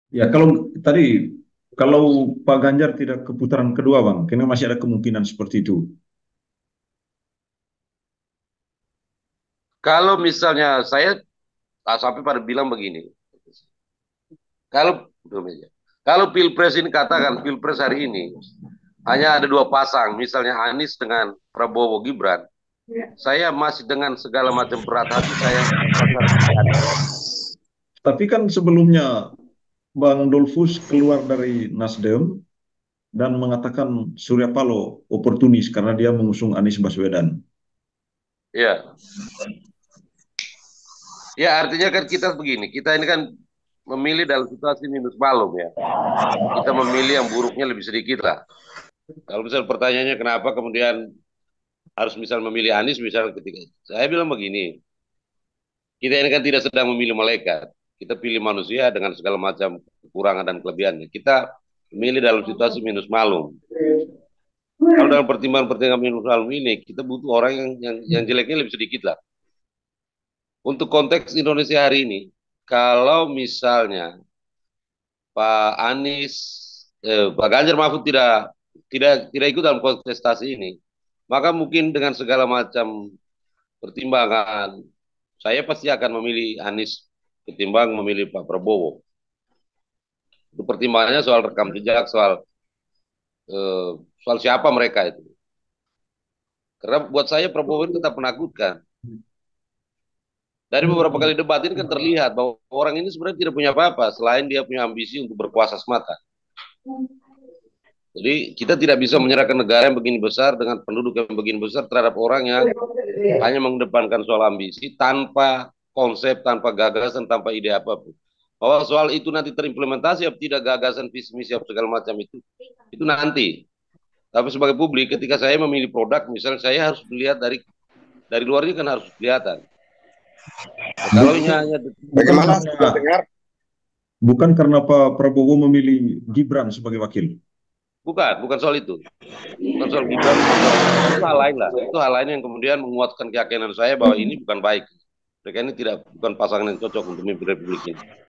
Ya, kalau Pak Ganjar tidak ke putaran kedua, Bang, karena masih ada kemungkinan seperti itu. Kalau misalnya saya sampai pada bilang begini, kalau kalau pilpres ini katakan pilpres hari ini hanya ada dua pasang, misalnya Anies dengan Prabowo Gibran, saya masih dengan segala macam berat hati saya pasang pilih Anies. Tapi kan sebelumnya Bang Dolfus keluar dari Nasdem dan mengatakan Surya Paloh oportunis karena dia mengusung Anies Baswedan. Ya, ya artinya kan kita begini, kita ini kan memilih dalam situasi minus malum ya. Kita memilih yang buruknya lebih sedikit lah. Kalau misal pertanyaannya kenapa kemudian harus misal memilih Anies misal ketika saya bilang begini, kita ini kan tidak sedang memilih malaikat. Kita pilih manusia dengan segala macam kekurangan dan kelebihannya. Kita memilih dalam situasi minus malum. Kalau dalam pertimbangan-pertimbangan minus malum ini, kita butuh orang yang jeleknya lebih sedikit lah. Untuk konteks Indonesia hari ini, kalau misalnya Pak Anies, Pak Ganjar Mahfud tidak ikut dalam kontestasi ini, maka mungkin dengan segala macam pertimbangan, saya pasti akan memilih Anies ketimbang memilih Pak Prabowo. Itu pertimbangannya soal rekam jejak, eh, soal siapa mereka itu. Karena buat saya Prabowo ini tetap menakutkan. Dari beberapa kali debat ini kan terlihat bahwa orang ini sebenarnya tidak punya apa-apa selain dia punya ambisi untuk berkuasa semata. Jadi kita tidak bisa menyerahkan negara yang begini besar dengan penduduk yang begini besar terhadap orang yang hanya mengedepankan soal ambisi tanpa konsep, tanpa gagasan, tanpa ide apapun. Bahwa soal itu nanti terimplementasi atau tidak gagasan visi misi segala macam itu nanti. Tapi sebagai publik, ketika saya memilih produk, misalnya saya harus melihat dari luarnya kan harus kelihatan. Nah, kalau ini Bukan, hanya bukan Bagaimana karena sudah dengar? bukan karena Pak Prabowo memilih Gibran sebagai wakil. bukan soal itu, bukan soal Gibran, bukan soal itu hal lain lah. Itu hal lain yang kemudian menguatkan keyakinan saya bahwa ini bukan baik. Mereka ini tidak bukan pasangan yang cocok untuk memimpin Republik ini.